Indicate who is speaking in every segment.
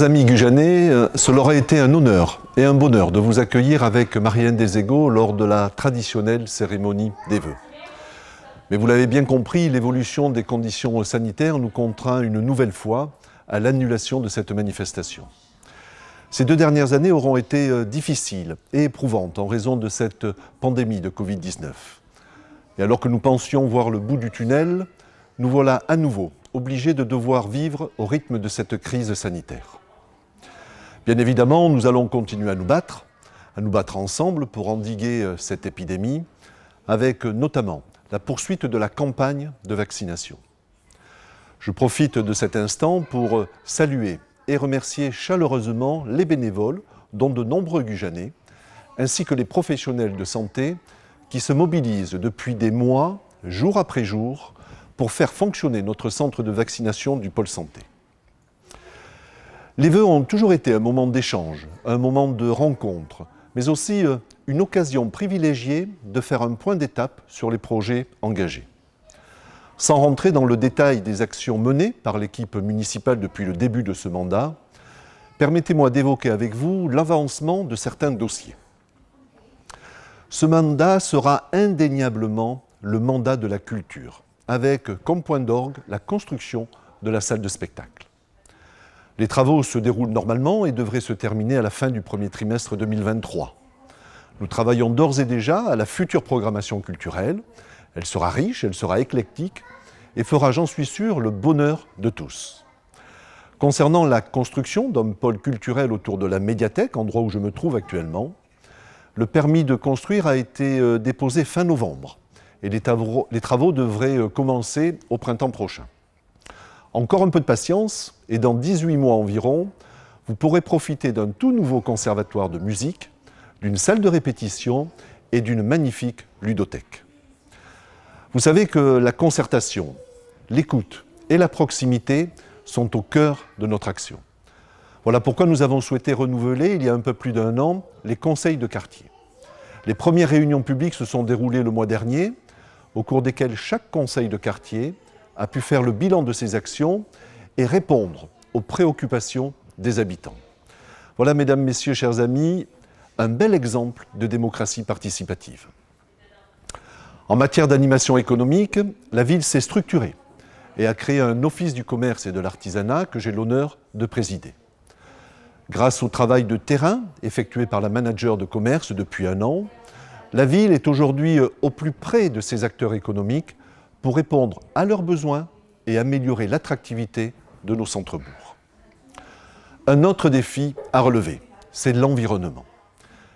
Speaker 1: Chers amis gujanais, cela aurait été un honneur et un bonheur de vous accueillir avec Marie-Hélène Desego lors de la traditionnelle cérémonie des vœux. Mais vous l'avez bien compris, l'évolution des conditions sanitaires nous contraint une nouvelle fois à l'annulation de cette manifestation. Ces 2 dernières années auront été difficiles et éprouvantes en raison de cette pandémie de Covid-19. Et alors que nous pensions voir le bout du tunnel, nous voilà à nouveau obligés de devoir vivre au rythme de cette crise sanitaire. Bien évidemment, nous allons continuer à nous battre ensemble pour endiguer cette épidémie, avec notamment la poursuite de la campagne de vaccination. Je profite de cet instant pour saluer et remercier chaleureusement les bénévoles, dont de nombreux Gujanais, ainsi que les professionnels de santé qui se mobilisent depuis des mois, jour après jour, pour faire fonctionner notre centre de vaccination du pôle santé. Les vœux ont toujours été un moment d'échange, un moment de rencontre, mais aussi une occasion privilégiée de faire un point d'étape sur les projets engagés. Sans rentrer dans le détail des actions menées par l'équipe municipale depuis le début de ce mandat, permettez-moi d'évoquer avec vous l'avancement de certains dossiers. Ce mandat sera indéniablement le mandat de la culture, avec comme point d'orgue la construction de la salle de spectacle. Les travaux se déroulent normalement et devraient se terminer à la fin du premier trimestre 2023. Nous travaillons d'ores et déjà à la future programmation culturelle. Elle sera riche, elle sera éclectique et fera, j'en suis sûr, le bonheur de tous. Concernant la construction d'un pôle culturel autour de la médiathèque, endroit où je me trouve actuellement, le permis de construire a été déposé fin novembre et les travaux devraient commencer au printemps prochain. Encore un peu de patience et dans 18 mois environ, vous pourrez profiter d'un tout nouveau conservatoire de musique, d'une salle de répétition et d'une magnifique ludothèque. Vous savez que la concertation, l'écoute et la proximité sont au cœur de notre action. Voilà pourquoi nous avons souhaité renouveler, il y a un peu plus d'1 an, les conseils de quartier. Les premières réunions publiques se sont déroulées le mois dernier, au cours desquelles chaque conseil de quartier a pu faire le bilan de ses actions et répondre aux préoccupations des habitants. Voilà, mesdames, messieurs, chers amis, un bel exemple de démocratie participative. En matière d'animation économique, la ville s'est structurée et a créé un office du commerce et de l'artisanat que j'ai l'honneur de présider. Grâce au travail de terrain effectué par la manager de commerce depuis 1 an, la ville est aujourd'hui au plus près de ses acteurs économiques pour répondre à leurs besoins et améliorer l'attractivité de nos centres-bourgs. Un autre défi à relever, c'est l'environnement,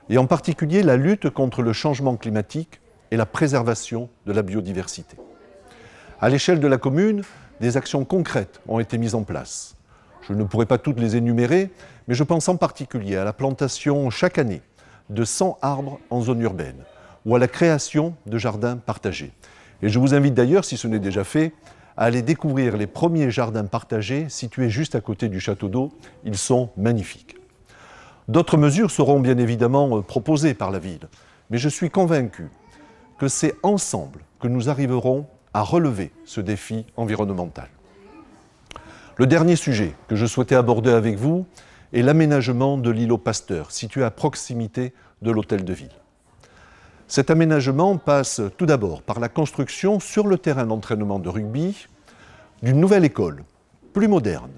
Speaker 1: et en particulier la lutte contre le changement climatique et la préservation de la biodiversité. À l'échelle de la commune, des actions concrètes ont été mises en place. Je ne pourrai pas toutes les énumérer, mais je pense en particulier à la plantation chaque année de 100 arbres en zone urbaine ou à la création de jardins partagés. Et je vous invite d'ailleurs, si ce n'est déjà fait, à aller découvrir les premiers jardins partagés situés juste à côté du château d'eau. Ils sont magnifiques. D'autres mesures seront bien évidemment proposées par la ville, mais je suis convaincu que c'est ensemble que nous arriverons à relever ce défi environnemental. Le dernier sujet que je souhaitais aborder avec vous est l'aménagement de l'îlot Pasteur, situé à proximité de l'hôtel de ville. Cet aménagement passe tout d'abord par la construction sur le terrain d'entraînement de rugby d'une nouvelle école, plus moderne,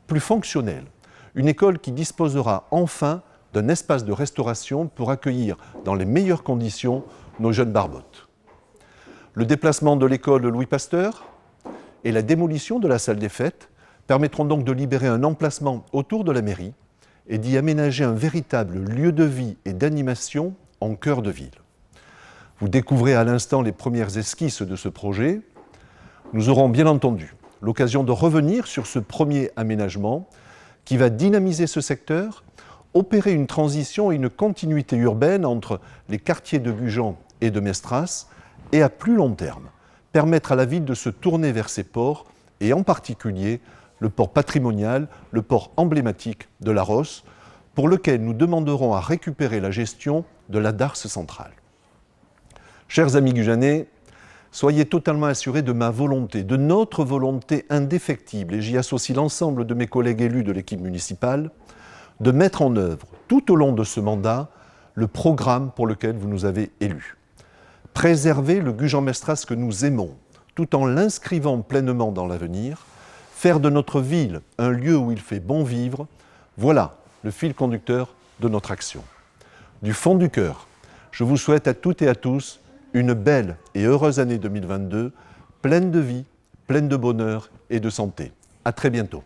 Speaker 1: plus fonctionnelle, une école qui disposera enfin d'un espace de restauration pour accueillir dans les meilleures conditions nos jeunes barbottes. Le déplacement de l'école Louis Pasteur et la démolition de la salle des fêtes permettront donc de libérer un emplacement autour de la mairie et d'y aménager un véritable lieu de vie et d'animation en cœur de ville. Vous découvrez à l'instant les premières esquisses de ce projet. Nous aurons bien entendu l'occasion de revenir sur ce premier aménagement qui va dynamiser ce secteur, opérer une transition et une continuité urbaine entre les quartiers de Gujan et de Mestras et à plus long terme, permettre à la ville de se tourner vers ses ports et en particulier le port patrimonial, le port emblématique de la Rosse, pour lequel nous demanderons à récupérer la gestion de la darse centrale. Chers amis gujanais, soyez totalement assurés de ma volonté, de notre volonté indéfectible, et j'y associe l'ensemble de mes collègues élus de l'équipe municipale, de mettre en œuvre, tout au long de ce mandat, le programme pour lequel vous nous avez élus. Préserver le Gujan-Mestras que nous aimons, tout en l'inscrivant pleinement dans l'avenir, faire de notre ville un lieu où il fait bon vivre, voilà le fil conducteur de notre action. Du fond du cœur, je vous souhaite à toutes et à tous une belle et heureuse année 2022, pleine de vie, pleine de bonheur et de santé. À très bientôt.